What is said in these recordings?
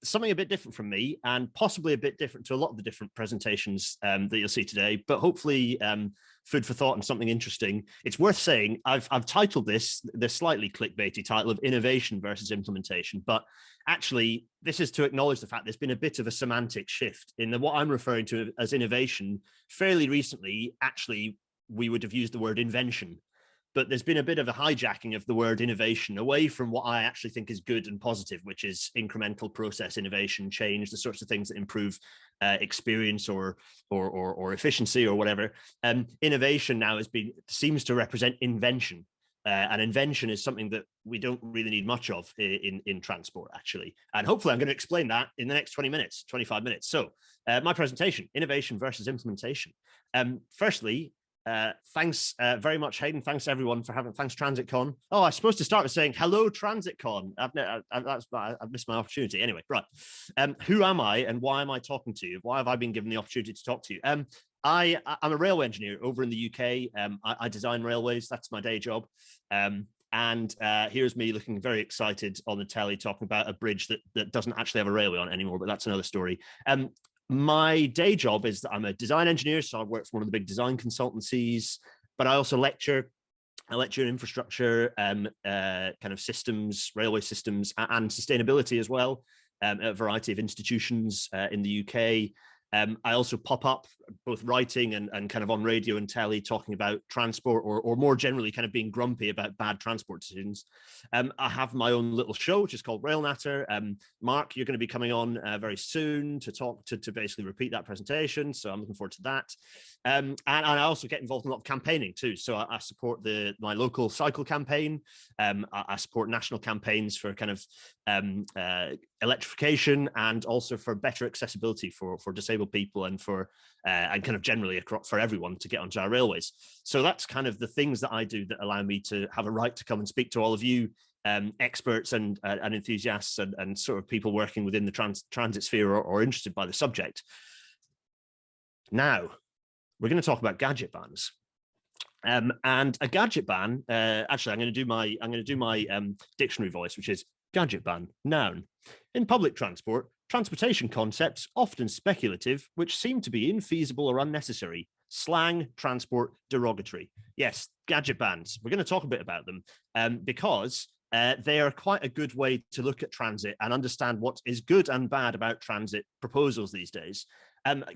Something a bit different from me, and possibly a bit different to a lot of the different presentations that you'll see today, but hopefully food for thought and something interesting. It's worth saying I've titled this the slightly clickbaity title of innovation versus implementation, but actually this is to acknowledge the fact there's been a bit of a semantic shift in what I'm referring to as innovation. Fairly recently, actually, we would have used the word invention. But there's been a bit of a hijacking of the word innovation away from what I actually think is good and positive, which is incremental process innovation, change, the sorts of things that improve experience or efficiency or whatever. Innovation now seems to represent invention. And invention is something that we don't really need much of in transport, actually. And hopefully I'm going to explain that in the next 20 minutes, 25 minutes. So my presentation, innovation versus implementation. Firstly, thanks very much, Hayden. Thanks everyone for thanks TransitCon. Oh, I was supposed to start with saying hello TransitCon. I've missed my opportunity. Anyway, right. Who am I and why am I talking to you? Why have I been given the opportunity to talk to you? I'm a railway engineer over in the UK. I design railways. That's my day job. And here's me looking very excited on the telly talking about a bridge that doesn't actually have a railway on it anymore, but that's another story. My day job is that I'm a design engineer, so I work for one of the big design consultancies, but I also lecture. I lecture in infrastructure, kind of systems, railway systems, and sustainability as well, at a variety of institutions in the UK. I also pop up both writing and kind of on radio and telly talking about transport or more generally kind of being grumpy about bad transport decisions. I have my own little show, which is called Rail Natter. Mark, you're going to be coming on very soon to talk to basically repeat that presentation. So I'm looking forward to that. And I also get involved in a lot of campaigning too. So I support my local cycle campaign. I support national campaigns for kind of electrification and also for better accessibility for disabled people and and kind of generally for everyone to get onto our railways. So that's kind of the things that I do that allow me to have a right to come and speak to all of you experts and enthusiasts and sort of people working within the transit sphere or interested by the subject. Now, we're going to talk about gadget bans. And a gadget ban, actually, I'm going to do my dictionary voice, which is gadget ban, noun. In public transport, transportation concepts, often speculative, which seem to be infeasible or unnecessary. Slang, transport, derogatory. Yes, gadget bans. We're going to talk a bit about them because they are quite a good way to look at transit and understand what is good and bad about transit proposals these days.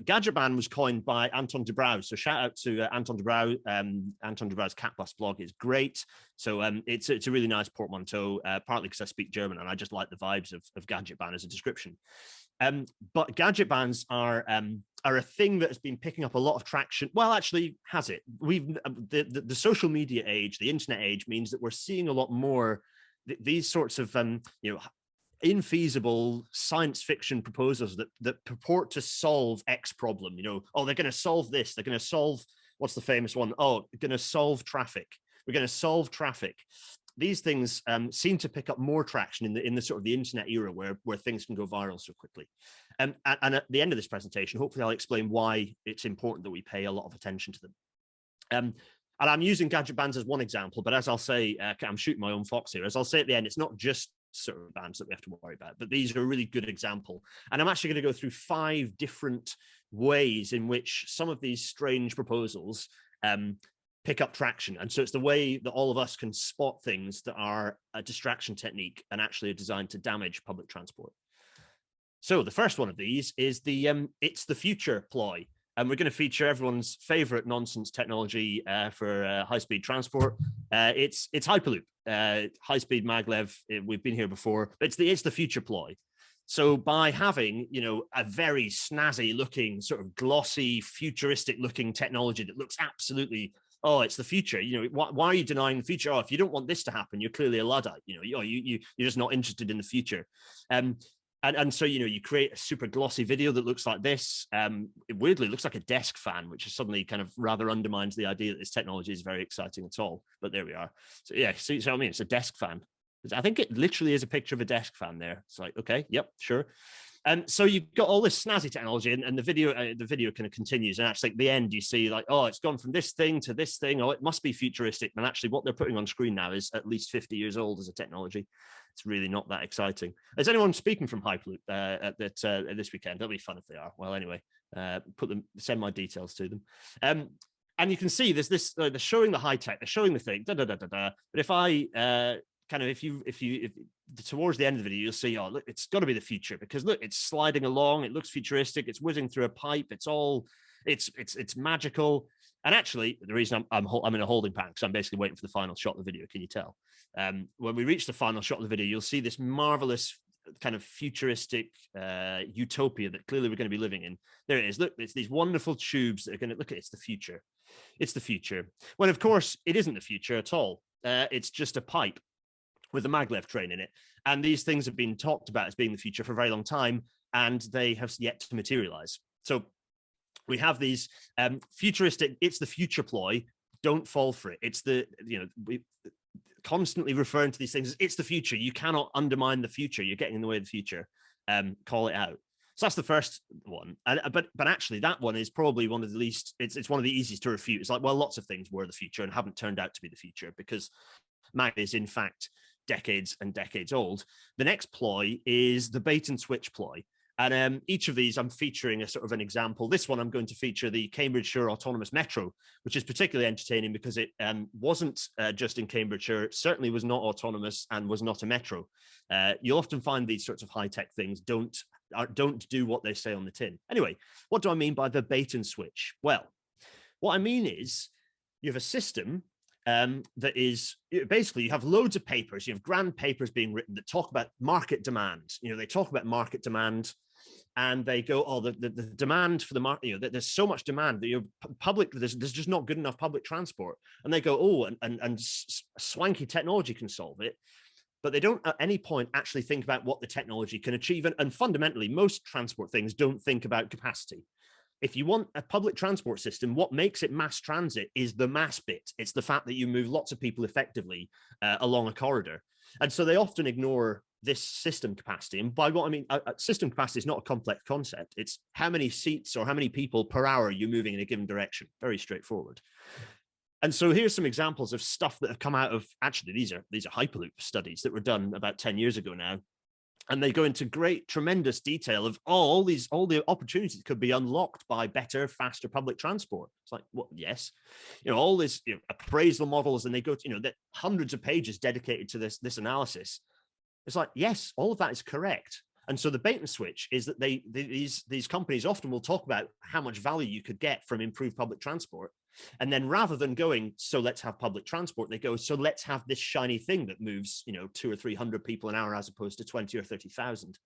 Gadget ban was coined by Anton de Brouw. So shout out to Anton de Brouw. Anton de Brouw's Cat Bus blog is great. So it's a really nice portmanteau, partly because I speak German and I just like the vibes of gadget ban as a description. But gadget bans are a thing that has been picking up a lot of traction. Well, actually, has it? The social media age, the internet age means that we're seeing a lot more these sorts of infeasible science fiction proposals that purport to solve X problem. Oh, they're going to solve this. They're going to solve, what's the famous one? Oh, going to solve traffic. We're going to solve traffic. These things seem to pick up more traction in the sort of the internet era where things can go viral so quickly. And at the end of this presentation, hopefully I'll explain why it's important that we pay a lot of attention to them. And I'm using gadget bans as one example, but as I'll say, I'm shooting my own fox here. As I'll say at the end, it's not just sort of bans that we have to worry about, but these are a really good example. And I'm actually going to go through 5 different ways in which some of these strange proposals pick up traction. And so it's the way that all of us can spot things that are a distraction technique and actually are designed to damage public transport. So the first one of these is the it's the future ploy. And we're going to feature everyone's favorite nonsense technology for high-speed transport. It's Hyperloop, high-speed maglev. We've been here before, but it's the future ploy. So by having, a very snazzy looking, sort of glossy, futuristic looking technology that looks absolutely, oh, it's the future. Why are you denying the future? Oh, if you don't want this to happen, you're clearly a Luddite. You're just not interested in the future. And so, you create a super glossy video that looks like this. It weirdly looks like a desk fan, which is suddenly kind of rather undermines the idea that this technology is very exciting at all. But there we are. So yeah, so I mean, it's a desk fan. I think it literally is a picture of a desk fan there. It's like, okay, yep, sure. And so you've got all this snazzy technology, and the video kind of continues. And actually, at the end, you see like, oh, it's gone from this thing to this thing. Oh, it must be futuristic. And actually, what they're putting on screen now is at least 50 years old as a technology. it's really not that exciting. Is anyone speaking from Hyperloop at this weekend? That'll be fun if they are. Well, anyway, send my details to them. And you can see there's this, they're showing the high tech, they're showing the thing, But if I if towards the end of the video, you'll see, oh, look, it's got to be the future, because look, it's sliding along, it looks futuristic, it's whizzing through a pipe, it's magical. And actually, the reason I'm in a holding pattern, because I'm basically waiting for the final shot of the video. Can you tell? When we reach the final shot of the video, you'll see this marvelous kind of futuristic utopia that clearly we're going to be living in. There it is. Look, it's these wonderful tubes that are going to look at. It's the future. It's the future. When of course it isn't the future at all. It's just a pipe with a maglev train in it. And these things have been talked about as being the future for a very long time, and they have yet to materialize. So we have these futuristic, it's the future ploy. Don't fall for it. It's the, we constantly referring to these things as it's the future. You cannot undermine the future. You're getting in the way of the future. Call it out. So that's the first one. But actually that one is probably one of the least, it's one of the easiest to refute. It's like, well, lots of things were the future and haven't turned out to be the future, because mag is in fact decades and decades old. The next ploy is the bait and switch ploy. And each of these, I'm featuring a sort of an example. This one, I'm going to feature the Cambridgeshire Autonomous Metro, which is particularly entertaining because it wasn't just in Cambridgeshire. It certainly was not autonomous and was not a metro. You'll often find these sorts of high-tech things don't do what they say on the tin. Anyway, what do I mean by the bait and switch? Well, what I mean is you have a system that is basically, you have loads of papers, you have grand papers being written that talk about market demand. They talk about market demand, and they go, oh, the demand for the market, there's so much demand that there's just not good enough public transport. And they go, oh, and swanky technology can solve it. But they don't at any point actually think about what the technology can achieve. And fundamentally, most transport things don't think about capacity. If you want a public transport system, what makes it mass transit is the mass bit. It's the fact that you move lots of people effectively along a corridor. And so they often ignore this system capacity. And by what I mean, system capacity is not a complex concept. It's how many seats or how many people per hour you're moving in a given direction. Very straightforward. And so here's some examples of stuff that have come out of, actually, these are Hyperloop studies that were done about 10 years ago now. And they go into tremendous detail of all the opportunities that could be unlocked by better, faster public transport. It's like, well, yes, all this appraisal models, and they go to, that hundreds of pages dedicated to this analysis. It's like, yes, all of that is correct. And so the bait and switch is that these companies often will talk about how much value you could get from improved public transport. And then rather than going, so let's have public transport, they go, so let's have this shiny thing that moves, 200 or 300 people an hour as opposed to 20 or 30,000.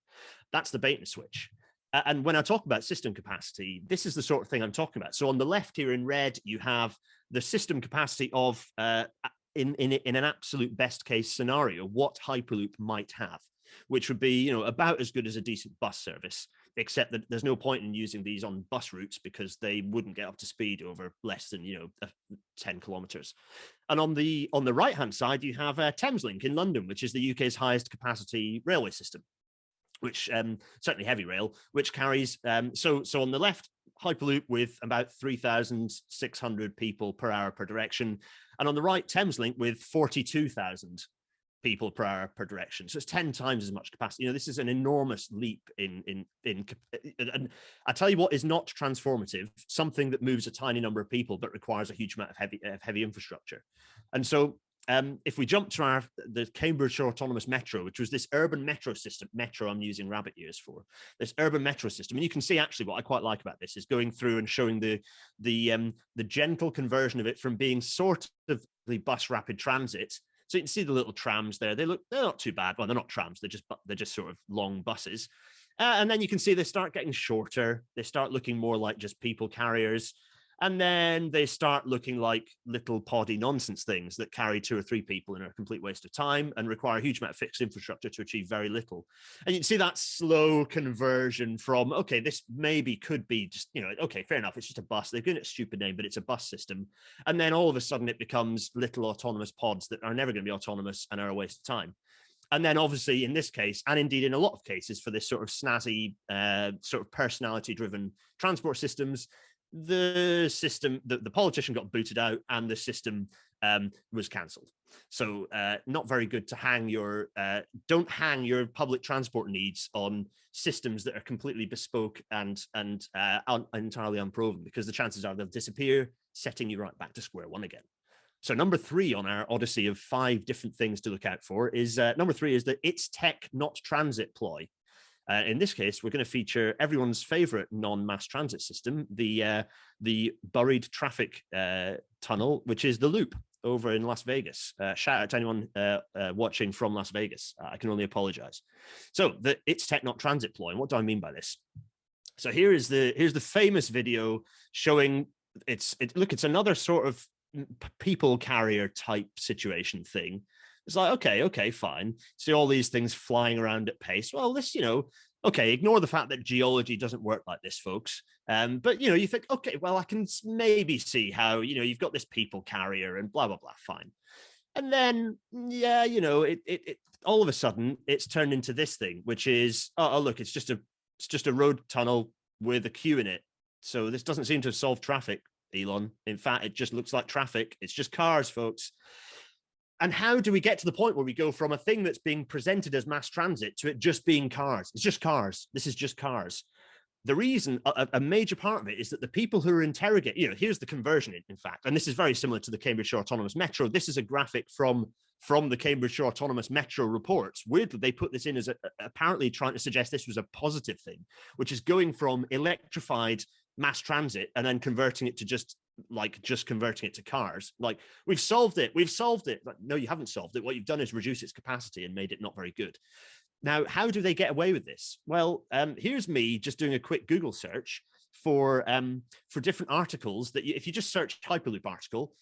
That's the bait and switch. And when I talk about system capacity, this is the sort of thing I'm talking about. So on the left here in red, you have the system capacity of, in an absolute best case scenario, what Hyperloop might have, which would be, about as good as a decent bus service, except that there's no point in using these on bus routes because they wouldn't get up to speed over less than 10 kilometers. And on the right hand side, you have Thameslink in London, which is the UK's highest capacity railway system, which certainly heavy rail, which carries so on the left, Hyperloop with about 3,600 people per hour per direction, and on the right, Thameslink with 42,000 people per hour per direction. So it's 10 times as much capacity. This is an enormous leap in and I tell you what is not transformative, something that moves a tiny number of people but requires a huge amount of heavy infrastructure. And so if we jump to the Cambridgeshire Autonomous Metro, which was this urban metro system, I'm using rabbit ears for, this urban metro system. And you can see actually what I quite like about this is going through and showing the gentle conversion of it from being sort of the bus rapid transit. So you can see the little trams there. They're not too bad. Well, they're not trams. They're just sort of long buses. And then you can see they start getting shorter. They start looking more like just people carriers. And then they start looking like little poddy nonsense things that carry 2 or 3 people and are a complete waste of time and require a huge amount of fixed infrastructure to achieve very little. And you can see that slow conversion from, okay, this maybe could be just, okay, fair enough. It's just a bus. They've given it a stupid name, but it's a bus system. And then all of a sudden it becomes little autonomous pods that are never going to be autonomous and are a waste of time. And then obviously in this case, and indeed in a lot of cases for this sort of snazzy, sort of personality driven transport systems, the system, the politician got booted out and the system was cancelled. So not very good to hang your, don't hang your public transport needs on systems that are completely bespoke and entirely unproven, because the chances are they'll disappear, setting you right back to square one again. So number 3 on our odyssey of 5 different things to look out for is number 3 is the it's tech, not transit ploy. In this case, we're going to feature everyone's favorite non-mass transit system, the buried traffic tunnel, which is the Loop over in Las Vegas. Shout out to anyone watching from Las Vegas. I can only apologize. So the it's tech, not transit ploy. And what do I mean by this? So here's the famous video showing look, it's another sort of people carrier type situation thing. It's like, okay, fine. See all these things flying around at pace. Well, this, okay, ignore the fact that geology doesn't work like this, folks. But, you think, okay, well, I can maybe see how, you've got this people carrier and blah, blah, blah, fine. And then, yeah, it all of a sudden, it's turned into this thing, which is, oh, look, it's just a road tunnel with a queue in it. So this doesn't seem to have solved traffic, Elon. In fact, it just looks like traffic. It's just cars, folks. And how do we get to the point where we go from a thing that's being presented as mass transit to it just being cars? It's just cars. This is just cars. The reason, a major part of it, is that the people who are interrogating, here's the conversion, in fact, and this is very similar to the Cambridgeshire Autonomous Metro. This is a graphic from the Cambridgeshire Autonomous Metro reports. Weirdly, they put this in as apparently trying to suggest this was a positive thing, which is going from electrified mass transit and then converting it to just converting it to cars. Like, we've solved it. Like, no, you haven't solved it. What you've done is reduce its capacity and made it not very good. Now, how do they get away with this? Well, here's me just doing a quick Google search for different articles that if you just search Hyperloop article,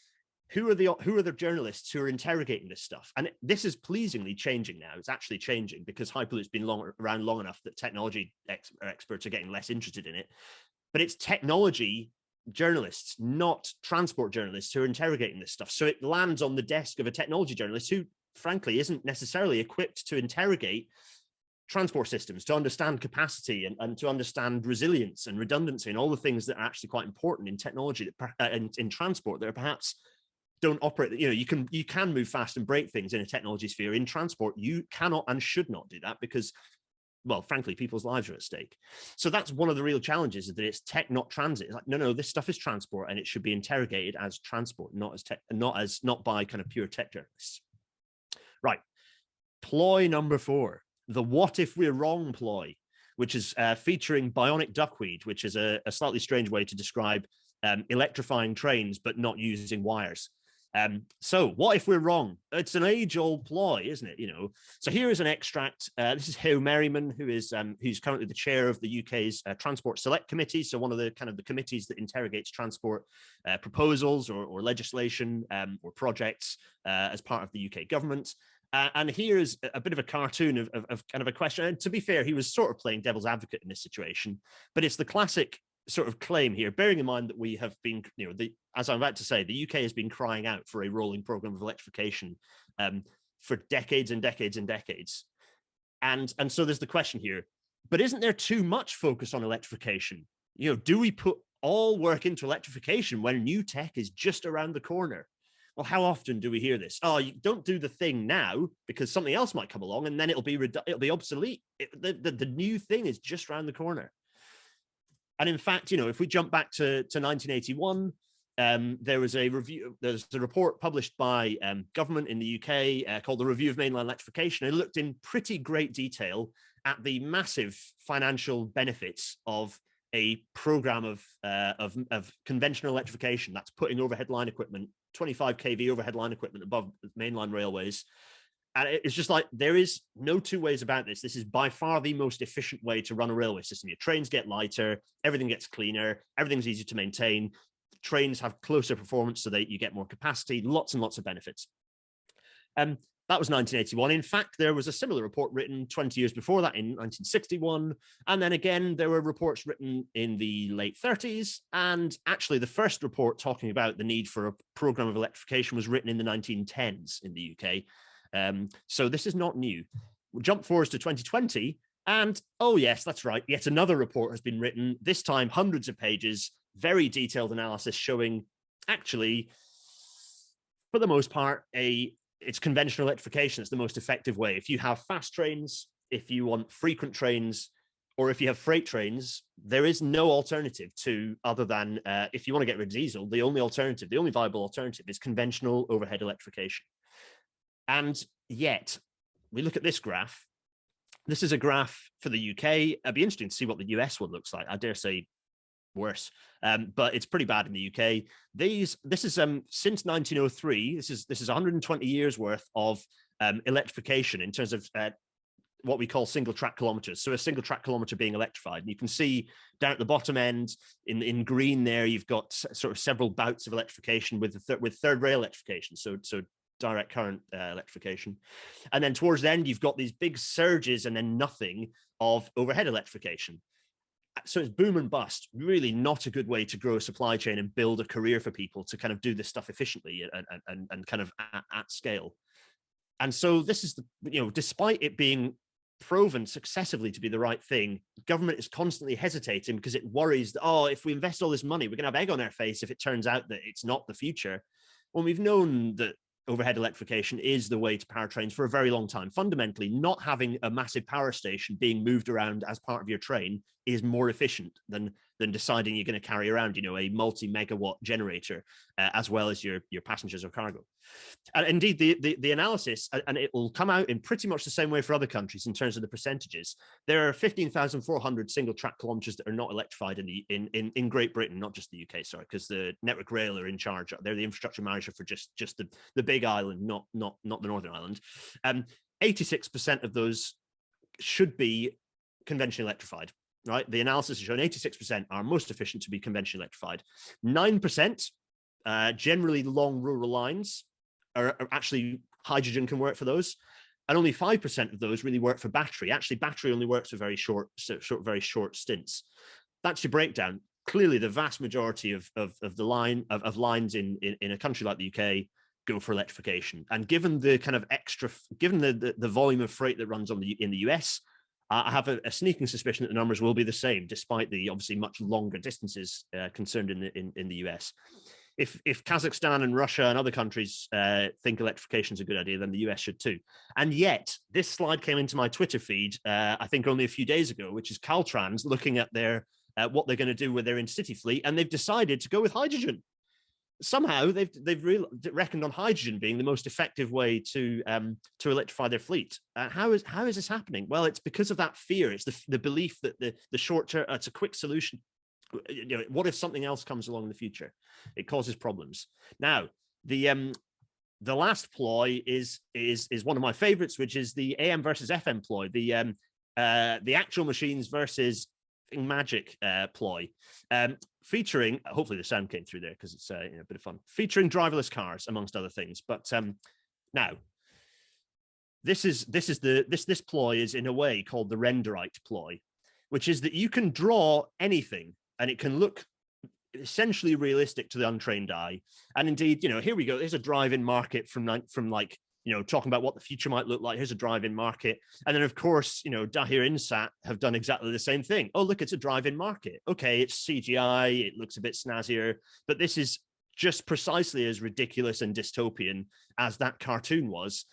who are the journalists who are interrogating this stuff? And this is pleasingly changing now. It's actually changing because Hyperloop's been around long enough that technology experts are getting less interested in it. But it's technology journalists, not transport journalists, who are interrogating this stuff. So it lands on the desk of a technology journalist who, frankly, isn't necessarily equipped to interrogate transport systems, to understand capacity and to understand resilience and redundancy and all the things that are actually quite important in technology and in transport that are perhaps don't operate. You can move fast and break things in a technology sphere. In transport, you cannot and should not do that because, well, frankly, people's lives are at stake. So that's one of the real challenges, is that it's tech, not transit. It's like, no, this stuff is transport and it should be interrogated as transport, not by kind of pure tech journalists. Right. Ploy number 4, the what if we're wrong ploy, which is featuring bionic duckweed, which is a slightly strange way to describe electrifying trains, but not using wires. So what if we're wrong? It's an age-old ploy, isn't it? So here is an extract. This is Hugh Merriman, who's currently the chair of the UK's Transport Select Committee. So one of the committees that interrogates transport proposals or legislation or projects as part of the UK government. And here is a bit of a cartoon of kind of a question. And to be fair, he was sort of playing devil's advocate in this situation, but it's the classic sort of claim here, bearing in mind that we have been, as I'm about to say, the UK has been crying out for a rolling program of electrification for decades and decades and decades. And so there's the question here, but isn't there too much focus on electrification? Do we put all work into electrification when new tech is just around the corner? Well, how often do we hear this? Oh, you don't do the thing now because something else might come along and then it'll be obsolete. The new thing is just around the corner. And in fact, if we jump back to 1981, there was a review. There's a report published by government in the UK called the Review of Mainline Electrification. It looked in pretty great detail at the massive financial benefits of a program of conventional electrification. That's putting overhead line equipment, 25 kV overhead line equipment above mainline railways. And it's just like, there is no two ways about this. This is by far the most efficient way to run a railway system. Your trains get lighter, everything gets cleaner, everything's easier to maintain. Trains have closer performance so that you get more capacity, lots and lots of benefits. That was 1981. In fact, there was a similar report written 20 years before that in 1961. And then again, there were reports written in the late 30s. And actually, the first report talking about the need for a program of electrification was written in the 1910s in the UK. So this is not new. We'll jump forward to 2020. And oh, yes, that's right. Yet another report has been written, this time hundreds of pages, very detailed analysis showing actually, for the most part, it's conventional electrification. It's the most effective way. If you have fast trains, if you want frequent trains, or if you have freight trains, there is no alternative to other than if you want to get rid of diesel, the only alternative, the only viable alternative is conventional overhead electrification. And yet, we look at this graph. This is a graph for the UK. It'd be interesting to see what the US one looks like. I dare say worse, but it's pretty bad in the UK. This is since 1903. This is 120 years worth of electrification in terms of what we call single track kilometers. So a single track kilometer being electrified. And you can see down at the bottom end in green there, you've got sort of several bouts of electrification with third rail electrification. So direct current electrification. And then towards the end, you've got these big surges and then nothing of overhead electrification. So it's boom and bust, really not a good way to grow a supply chain and build a career for people to kind of do this stuff efficiently and kind of at scale. And so this is despite it being proven successively to be the right thing, government is constantly hesitating because it worries that, oh, if we invest all this money, we're going to have egg on our face if it turns out that it's not the future. When we've known that overhead electrification is the way to power trains for a very long time. Fundamentally, not having a massive power station being moved around as part of your train is more efficient than deciding you're going to carry around, a multi-megawatt generator as well as your passengers or cargo. And indeed, the analysis, and it will come out in pretty much the same way for other countries in terms of the percentages. There are 15,400 single track kilometers that are not electrified in Great Britain, not just the UK, sorry, because the Network Rail are in charge. They're the infrastructure manager for just the big island, not the Northern Ireland. 86% of those should be conventionally electrified. Right, the analysis has shown 86% are most efficient to be conventionally electrified. 9%, generally long rural lines, are actually hydrogen can work for those, and only 5% of those really work for battery. Actually, battery only works for very short stints. That's your breakdown. Clearly, the vast majority of lines in a country like the UK go for electrification. And given the kind of given the volume of freight that runs in the US. I have a sneaking suspicion that the numbers will be the same, despite the obviously much longer distances concerned in the US. If Kazakhstan and Russia and other countries think electrification is a good idea, then the US should too. And yet, this slide came into my Twitter feed, I think only a few days ago, which is Caltrans looking at what they're going to do with their in-city fleet, and they've decided to go with hydrogen. Somehow they've reckoned on hydrogen being the most effective way to electrify their fleet. How is this happening? Well, it's because of that fear. It's the belief that the short term, it's a quick solution. What if something else comes along in the future? It causes problems. Now, the last ploy is one of my favorites, which is the AM versus FM ploy. The actual machines versus magic ploy, featuring, hopefully the sound came through there because it's a bit of fun, featuring driverless cars amongst other things. But now this ploy is in a way called the renderite ploy, which is that you can draw anything and it can look essentially realistic to the untrained eye. And indeed, here we go. There's a drive-in market from talking about what the future might look like. Here's a drive-in market. And then, of course, Dahir Insat have done exactly the same thing. Oh, look, it's a drive-in market. Okay, it's CGI. It looks a bit snazzier. But this is just precisely as ridiculous and dystopian as that cartoon was,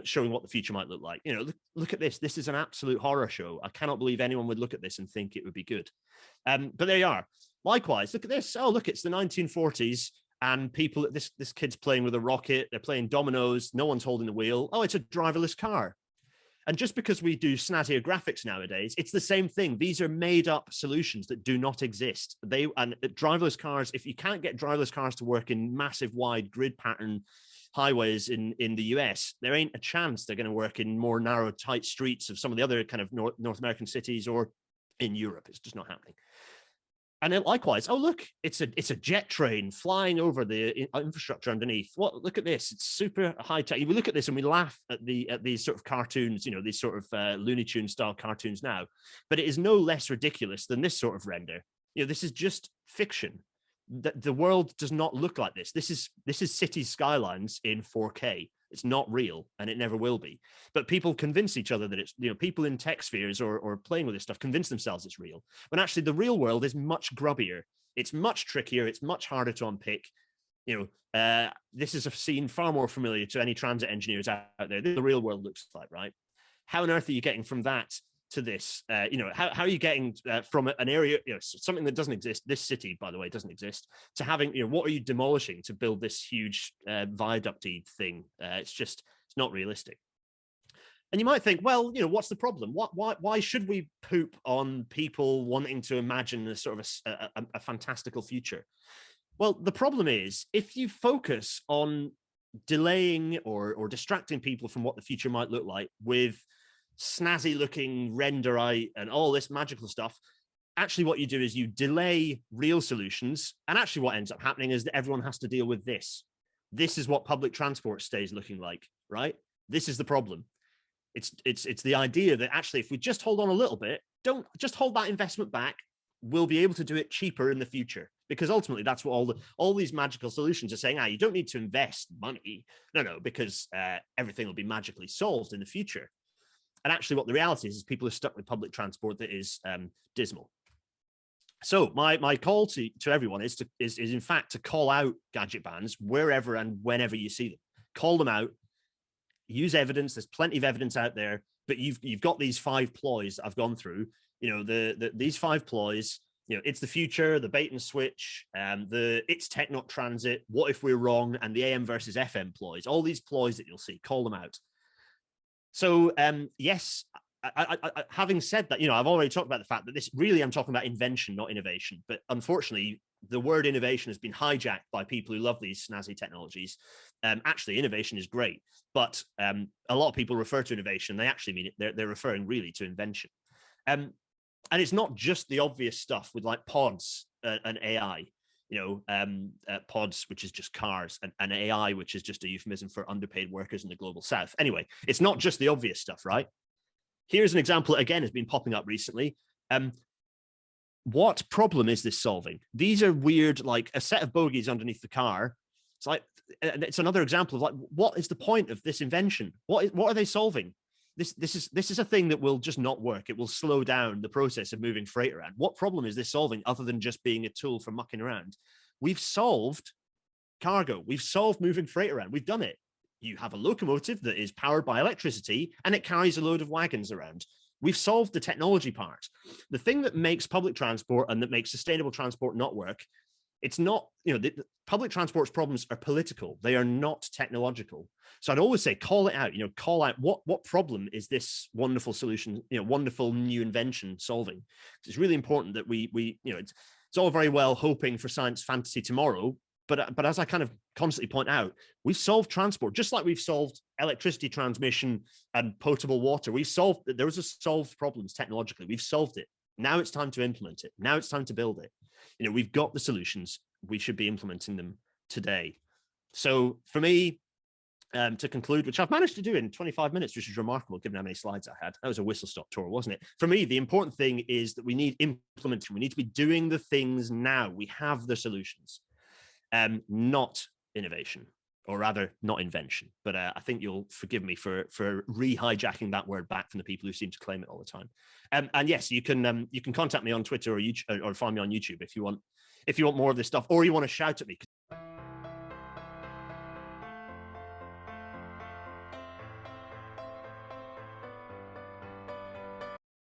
showing what the future might look like. Look at this. This is an absolute horror show. I cannot believe anyone would look at this and think it would be good. But there you are. Likewise, look at this. Oh, look, it's the 1940s. And people, this kid's playing with a rocket. They're playing dominoes. No one's holding the wheel. Oh, it's a driverless car. And just because we do snazzier graphics nowadays, it's the same thing. These are made up solutions that do not exist. And driverless cars, if you can't get driverless cars to work in massive wide grid pattern highways in the US, there ain't a chance they're going to work in more narrow, tight streets of some of the other kind of North American cities or in Europe. It's just not happening. And then likewise, oh, look, it's a jet train flying over the infrastructure underneath. Look at this. It's super high tech. We look at this and we laugh at these sort of cartoons, these sort of Looney Tunes style cartoons now. But it is no less ridiculous than this sort of render. This is just fiction. The world does not look like this. This is city skylines in 4K. It's not real, and it never will be. But people convince each other that it's, people in tech spheres or playing with this stuff convince themselves it's real. When actually the real world is much grubbier. It's much trickier. It's much harder to unpick. This is a scene far more familiar to any transit engineers out there. The real world looks like, right? How on earth are you getting from that to this? How are you getting from an area, something that doesn't exist? This city, by the way, doesn't exist. To having, what are you demolishing to build this huge viaducty thing? It's not realistic. And you might think, well, what's the problem? Why should we poop on people wanting to imagine a sort of a fantastical future? Well, the problem is, if you focus on delaying or distracting people from what the future might look like with snazzy looking renderite and all this magical stuff, actually what you do is you delay real solutions. And actually what ends up happening is that everyone has to deal with this. This is what public transport stays looking like, right? This is the problem. It's the idea that actually, if we just hold on a little bit, don't just hold that investment back, we'll be able to do it cheaper in the future. Because ultimately, that's what all these magical solutions are saying. You don't need to invest money. No, because everything will be magically solved in the future. And actually, what the reality is people are stuck with public transport that is dismal. So my call to everyone is in fact to call out gadget bans wherever and whenever you see them. Call them out. Use evidence. There's plenty of evidence out there, but you've got these 5 ploys that I've gone through. These 5 ploys. It's the future, the bait and switch, it's tech not transit, what if we're wrong, and the AM versus FM ploys. All these ploys that you'll see, call them out. So yes, I having said that, I've already talked about the fact that this really, I'm talking about invention, not innovation. But unfortunately, the word innovation has been hijacked by people who love these snazzy technologies. Actually, innovation is great, but a lot of people refer to innovation. They actually mean it. They're referring really to invention. And it's not just the obvious stuff with like pods and AI, pods, which is just cars, and AI, which is just a euphemism for underpaid workers in the global south. Anyway, it's not just the obvious stuff, right? Here's an example that, again, has been popping up recently. What problem is this solving? These are weird, like a set of bogies underneath the car. It's another example of like, what is the point of this invention? What are they solving? This is a thing that will just not work. It will slow down the process of moving freight around. What problem is this solving other than just being a tool for mucking around? We've solved cargo. We've solved moving freight around. We've done it. You have a locomotive that is powered by electricity and it carries a load of wagons around. We've solved the technology part. The thing that makes public transport and that makes sustainable transport not work, it's not, the public transport's problems are political. They are not technological. So I'd always say, call it out, call out what problem is this wonderful solution, wonderful new invention solving. It's really important that we it's all very well hoping for science fantasy tomorrow, but as I kind of constantly point out, we've solved transport, just like we've solved electricity transmission and potable water. There was a solved problems technologically. We've solved it. Now it's time to implement it. Now it's time to build it. We've got the solutions. We should be implementing them today. So for me, to conclude, which I've managed to do in 25 minutes, which is remarkable given how many slides I had. That was a whistle-stop tour, wasn't it? For me, the important thing is that we need implementation. We need to be doing the things now. We have the solutions, not innovation, or rather not invention. But I think you'll forgive me for re-hijacking that word back from the people who seem to claim it all the time. And yes, you can contact me on Twitter or find me on YouTube if you want more of this stuff, or you want to shout at me.